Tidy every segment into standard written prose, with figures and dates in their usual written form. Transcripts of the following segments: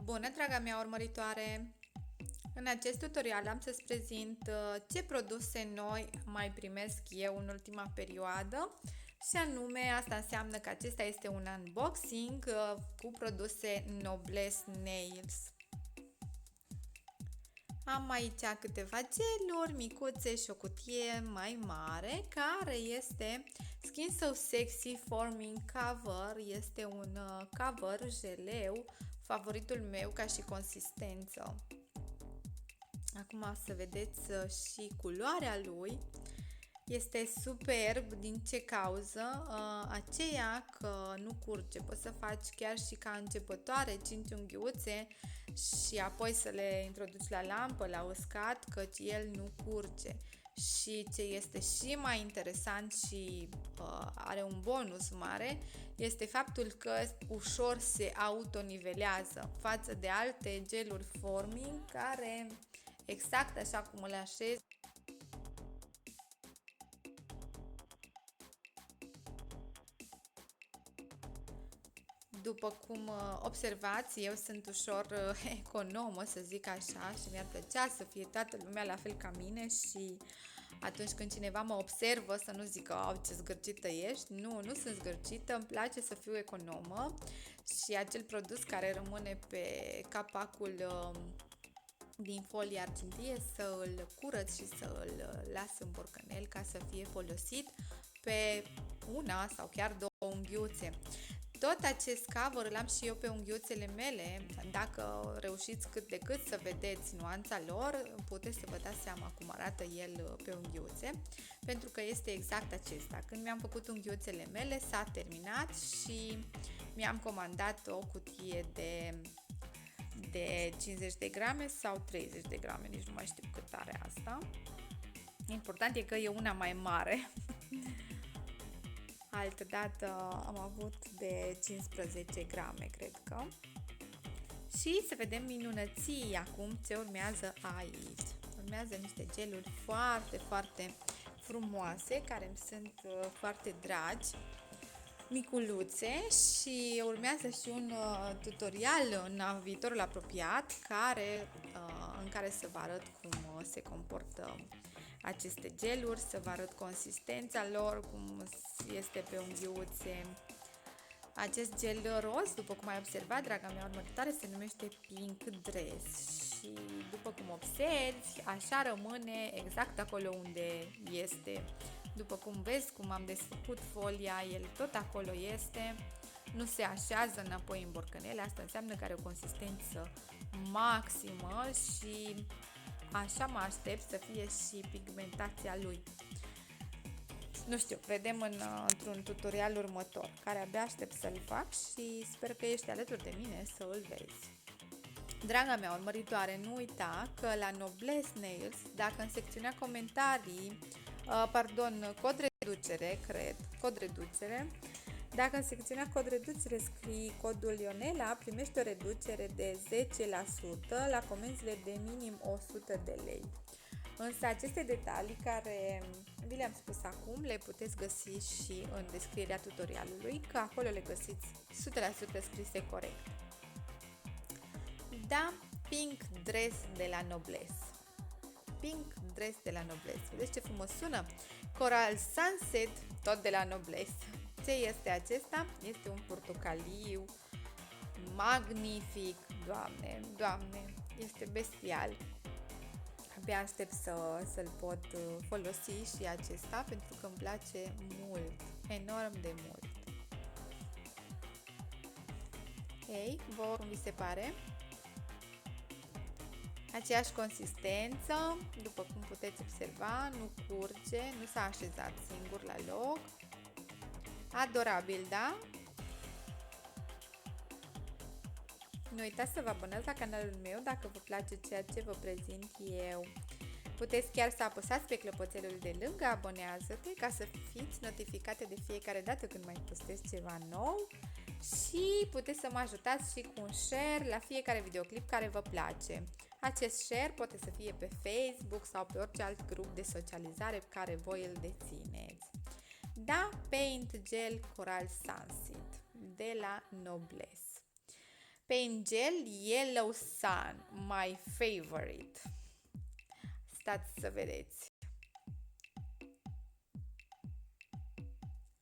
Bună, draga mea urmăritoare! În acest tutorial am să-ți prezint ce produse noi mai primesc eu în ultima perioadă și anume asta înseamnă că acesta este un unboxing cu produse Noblesse Nails. Am aici câteva geluri micuțe și o cutie mai mare care este Skin So Sexy Forming Cover. Este un cover geleu, favoritul meu ca și consistență. Acum să vedeți și culoarea lui. Este superb, din ce cauză? Aceea că nu curge. Poți să faci chiar și ca începătoare 5 unghiuțe și apoi să le introduci la lampă, la uscat, căci el nu curge. Și ce este și mai interesant și are un bonus mare este faptul că ușor se autonivelează față de alte geluri forming care exact așa cum le așez după cum observați, eu sunt ușor economă, să zic așa, și mi-ar plăcea să fie toată lumea la fel ca mine și atunci când cineva mă observă să nu zică, ce zgârcită ești. Nu sunt zgârcită, îmi place să fiu economă și acel produs care rămâne pe capacul din folie argintie să îl curăț și să îl las în borcanel ca să fie folosit pe una sau chiar două unghiuțe. Tot acest cover îl am și eu pe unghiuțele mele. Dacă reușiți cât de cât să vedeți nuanța lor, puteți să vă dați seama cum arată el pe unghiuțe, pentru că este exact acesta. Când mi-am făcut unghiuțele mele, s-a terminat și mi-am comandat o cutie de 50 de grame sau 30 de grame, nici nu mai știu cât are asta. Important e că e una mai mare. Altădată am avut de 15 grame, cred că. Și să vedem minunății acum ce urmează aici. Urmează niște geluri foarte, foarte frumoase, care îmi sunt foarte dragi, miculuțe, și urmează și un tutorial în viitorul apropiat în care să vă arăt cum se comportă aceste geluri, să vă arăt consistența lor, cum este pe unghiuțe. Acest gel roz, după cum ai observat, draga mea urmăritoare, se numește Pink Dress și după cum observi, așa rămâne exact acolo unde este. După cum vezi, cum am desfăcut folia, el tot acolo este, nu se așează înapoi în borcanele. Asta înseamnă că are o consistență maximă și așa mă aștept să fie și pigmentația lui. Nu știu, vedem într-un tutorial următor, care abia aștept să-l fac și sper că ești alături de mine să îl vezi. Draga mea urmăritoare, nu uita că la Noblesse Nails, dacă în secțiunea comentarii, cod reducere, dacă în secțiunea cod reducere scrii codul Ionela, primești o reducere de 10% la comenzile de minim 100 de lei. Însă aceste detalii care vi le-am spus acum le puteți găsi și în descrierea tutorialului, că acolo le găsiți 100% scrise corect. Da, Pink Dress de la Noblesse. Pink Dress de la Noblesse. Vedeți ce frumos sună? Coral Sunset, tot de la Noblesse. Ce este acesta? Este un portocaliu magnific. Doamne, Doamne, este bestial. Abia aștept să-l pot folosi și acesta, pentru că îmi place mult, enorm de mult. Ei, vouă cum vi se pare? Aceeași consistență, după cum puteți observa, nu curge, nu s-a așezat singur la loc. Adorabil, da? Nu uitați să vă abonați la canalul meu dacă vă place ceea ce vă prezint eu. Puteți chiar să apăsați pe clopoțelul de lângă abonează-te ca să fiți notificate de fiecare dată când mai postez ceva nou și puteți să mă ajutați și cu un share la fiecare videoclip care vă place. Acest share poate să fie pe Facebook sau pe orice alt grup de socializare pe care voi îl dețineți. Da, Paint Gel Coral Sunset de la Noblesse. Paint Gel Yellow Sun, my favorite. Stați să vedeți.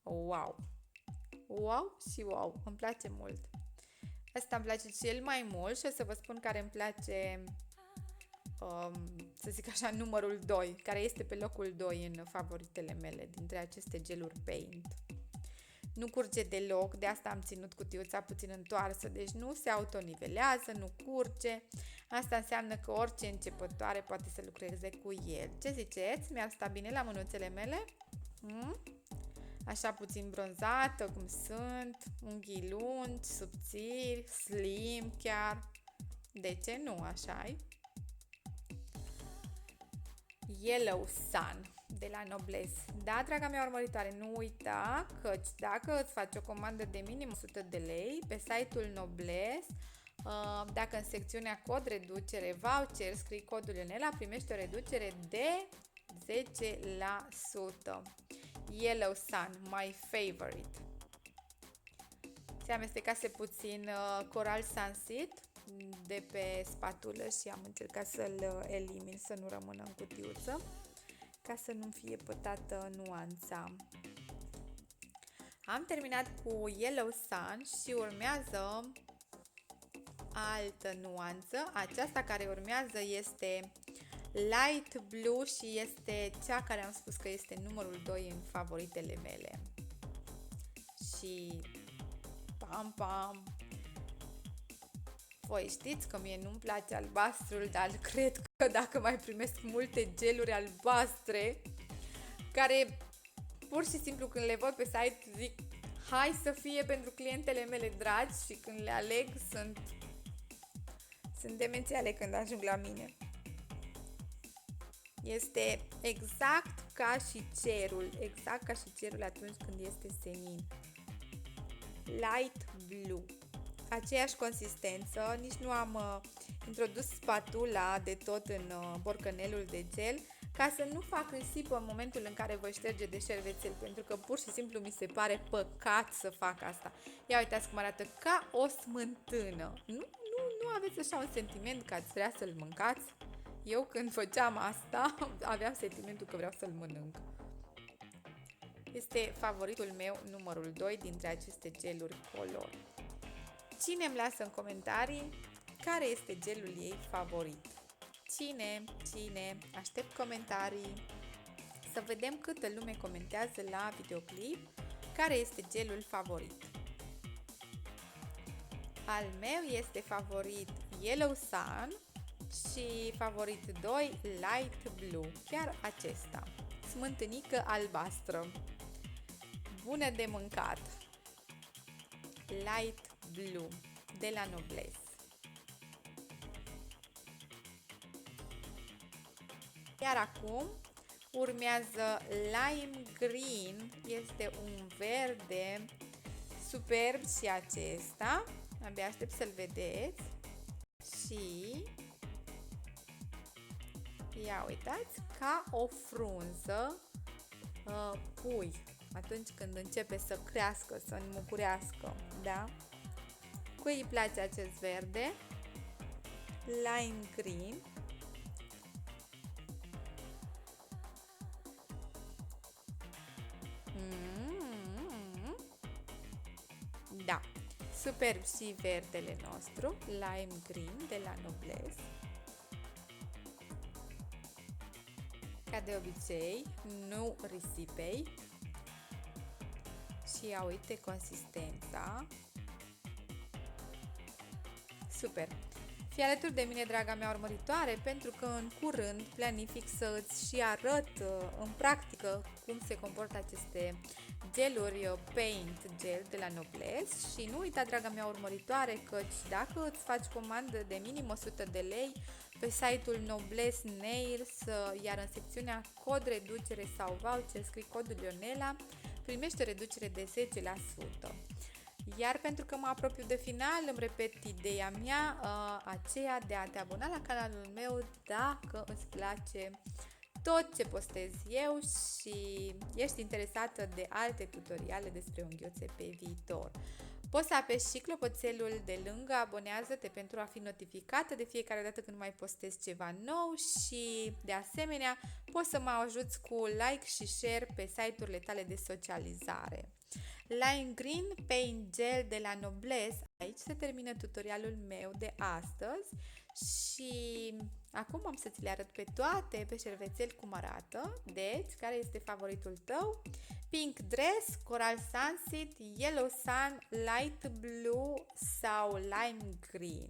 Wow! Wow și wow! Îmi place mult. Asta îmi place cel mai mult și o să vă spun care îmi place, să zic așa, numărul 2, care este pe locul 2 în favoritele mele dintre aceste geluri Paint. Nu curge deloc, de asta am ținut cutiuța puțin întoarsă, deci nu se autonivelează, nu curge. Asta înseamnă că orice începătoare poate să lucreze cu el. Ce ziceți? Mi-ar sta bine la mânuțele mele? Așa puțin bronzată, cum sunt, unghii lungi, subțiri, slim chiar. De ce nu, așa-i? Yellow Sun de la Noblesse. Da, draga mea urmăritoare, nu uita că dacă îți faci o comandă de minim 100 de lei pe site-ul Noblesse, dacă în secțiunea cod reducere voucher scrii codul Ionela, primești o reducere de 10%. Yellow Sun, my favorite. Se amestecase puțin Coral Sunset de pe spatulă și am încercat să-l elimin, să nu rămână în cutiuță, ca să nu fie pătată nuanța. Am terminat cu Yellow Sun și urmează altă nuanță. Aceasta care urmează este Light Blue și este cea care am spus că este numărul 2 în favoritele mele. Și pam pam! Voi știți că mie nu-mi place albastrul, dar cred că dacă mai primesc multe geluri albastre, care pur și simplu când le văd pe site zic hai să fie pentru clientele mele dragi și când le aleg sunt demențiale când ajung la mine. Este exact ca și cerul atunci când este senin. Light Blue. Aceeași consistență, nici nu am introdus spatula de tot în borcanelul de gel ca să nu fac risipă în momentul în care voi șterge de șervețel, pentru că pur și simplu mi se pare păcat să fac asta. Ia uitați cum arată, ca o smântână. Nu aveți așa un sentiment că ați vrea să-l mâncați? Eu când făceam asta aveam sentimentul că vreau să-l mănânc. Este favoritul meu numărul 2 dintre aceste geluri color. Cine îmi lasă în comentarii care este gelul ei favorit? Cine? Aștept comentarii. Să vedem câtă lume comentează la videoclip care este gelul favorit. Al meu este favorit Yellow Sun și favorit 2 Light Blue, chiar acesta, smântânică albastră, bună de mâncat. Light Blue de la Noblesse. Iar acum urmează Lime Green, este un verde superb și acesta, abia aștept să-l vedeți. Și ia uitați, ca o frunză pui atunci când începe să crească, să înmucurească, da? Cui îi place acest verde? Lime Green. Da, superb și verdele nostru, Lime Green de la Noblesse. Ca de obicei, nu risipei. Și ia uite consistența. Super! Fii alături de mine, draga mea urmăritoare, pentru că în curând planific să îți și arăt în practică cum se comportă aceste geluri Paint Gel de la Noblesse. Și nu uita, draga mea urmăritoare, că dacă îți faci comandă de minim 100 de lei pe site-ul Noblesse Nails, iar în secțiunea cod reducere sau voucher scrii codul Ionela, primește o reducere de 10%. Iar pentru că mă apropiu de final, îmi repet ideea mea, aceea de a te abona la canalul meu dacă îți place tot ce postez eu și ești interesată de alte tutoriale despre unghiuțe pe viitor. Poți să apeși și clopoțelul de lângă, abonează-te pentru a fi notificată de fiecare dată când mai postez ceva nou și, de asemenea, poți să mă ajuți cu like și share pe site-urile tale de socializare. Lime Green Paint Gel de la Noblesse. Aici se termină tutorialul meu de astăzi și acum am să ți le arăt pe toate pe șervețel cum arată. Deci, care este favoritul tău? Pink Dress, Coral Sunset, Yellow Sun, Light Blue sau Lime Green.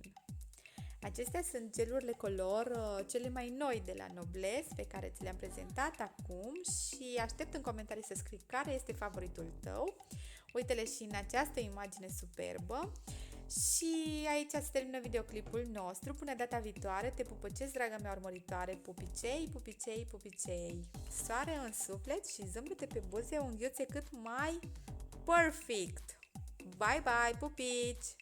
Acestea sunt gelurile color cele mai noi de la Noblesse pe care ți le-am prezentat acum și aștept în comentarii să scrii care este favoritul tău. Uite-le și în această imagine superbă. Și aici se termină videoclipul nostru. Până data viitoare, te pupăcesc, draga mea urmăritoare. Pupicei, pupicei, pupicei. Soare în suflet și zâmbete pe buze, unghiuțe cât mai perfect. Bye, bye, pupici!